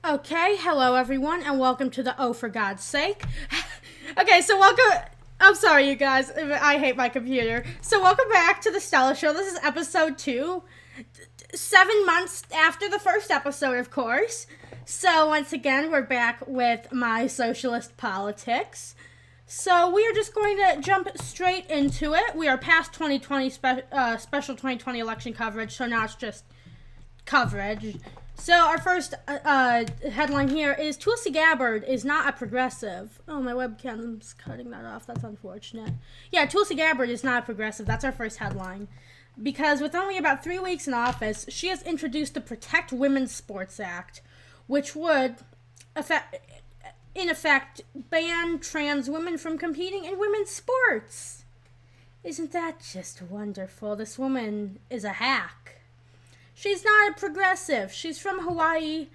Okay, hello everyone, and welcome to the Oh For God's Sake. Okay, so welcome. I'm sorry, you guys. I hate my computer. So welcome back to the Stella Show. This is episode 2. 7 months after the first episode, of course. So once again, we're back with my socialist politics. So we are just going to jump straight into it. We are past 2020 special 2020 election coverage, so now it's just coverage. So our first headline here is Tulsi Gabbard is not a progressive. Oh, my webcam's cutting that off. That's unfortunate. Yeah, Tulsi Gabbard is not a progressive. That's our first headline. Because with only about 3 weeks in office, she has introduced the Protect Women's Sports Act, which would, in effect, ban trans women from competing in women's sports. Isn't that just wonderful? This woman is a hack. She's not a progressive. She's from Hawaii,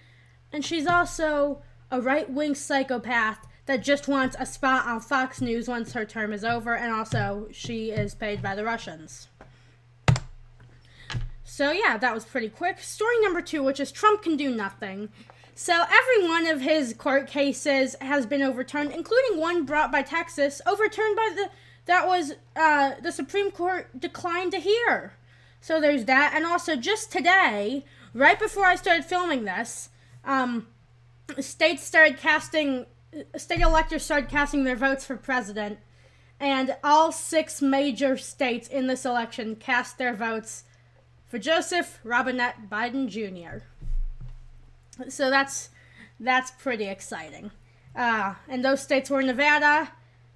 and she's also a right-wing psychopath that just wants a spot on Fox News once her term is over, and also she is paid by the Russians. So yeah, that was pretty quick. Story number 2, which is Trump can do nothing. So every one of his court cases has been overturned, including one brought by Texas, overturned by the Supreme Court declined to hear. So there's that, and also just today, right before I started filming this, state electors started casting their votes for president, and all 6 major states in this election cast their votes for Joseph Robinette Biden Jr. So that's pretty exciting. And those states were Nevada,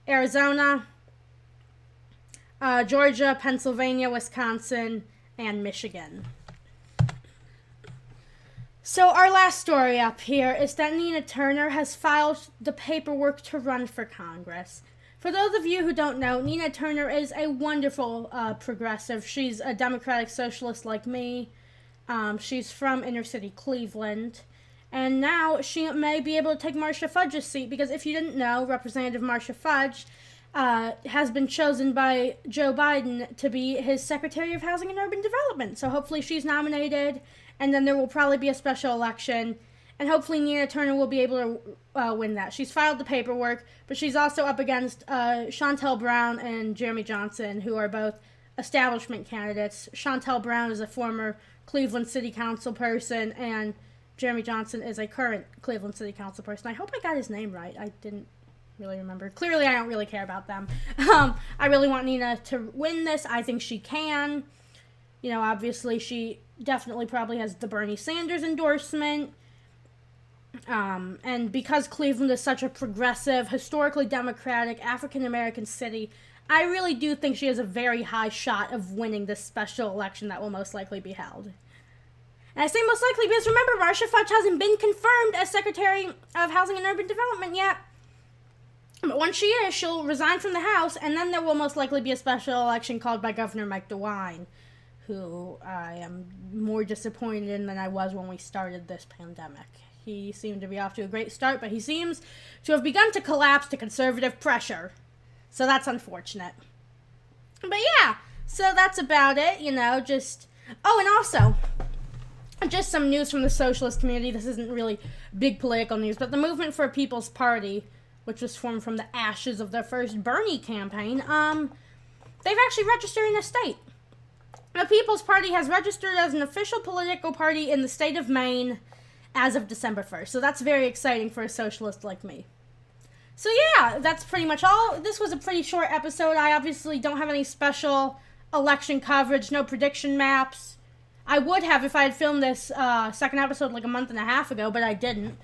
Arizona, Georgia, Pennsylvania, Wisconsin, and Michigan. So our last story up here is that Nina Turner has filed the paperwork to run for Congress. For those of you who don't know, Nina Turner is a wonderful progressive. She's a Democratic Socialist like me. She's from inner city Cleveland. And now she may be able to take Marcia Fudge's seat, because if you didn't know, Representative Marcia Fudge has been chosen by Joe Biden to be his Secretary of Housing and Urban Development. So hopefully she's nominated, and then there will probably be a special election, and hopefully Nina Turner will be able to win that. She's filed the paperwork, but she's also up against Shontel Brown and Jeremy Johnson, who are both establishment candidates. Shontel Brown is a former Cleveland City Council person, and Jeremy Johnson is a current Cleveland City Council person. I hope I got his name right. I didn't really remember. Clearly, I don't really care about them. I really want Nina to win this. I think she can. You know, obviously, she definitely probably has the Bernie Sanders endorsement. And because Cleveland is such a progressive, historically democratic, African-American city, I really do think she has a very high shot of winning this special election that will most likely be held. And I say most likely because, remember, Marcia Fudge hasn't been confirmed as Secretary of Housing and Urban Development yet. But once she is, she'll resign from the House, and then there will most likely be a special election called by Governor Mike DeWine, who I am more disappointed in than I was when we started this pandemic. He seemed to be off to a great start, but he seems to have begun to collapse to conservative pressure. So that's unfortunate. But yeah, so that's about it, you know, just... Oh, and also, just some news from the socialist community. This isn't really big political news, but the Movement for a People's Party, which was formed from the ashes of their first Bernie campaign, they've actually registered in a state. The People's Party has registered as an official political party in the state of Maine as of December 1st. So that's very exciting for a socialist like me. So yeah, that's pretty much all. This was a pretty short episode. I obviously don't have any special election coverage, no prediction maps. I would have if I had filmed this second episode like a month and a half ago, but I didn't.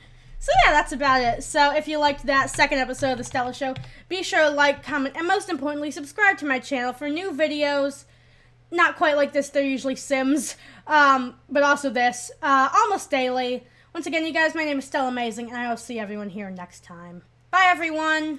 So yeah, that's about it. So if you liked that second episode of The Stella Show, be sure to like, comment, and most importantly, subscribe to my channel for new videos. Not quite like this, they're usually Sims, but also this, almost daily. Once again, you guys, my name is Stella Amazing, and I will see everyone here next time. Bye, everyone!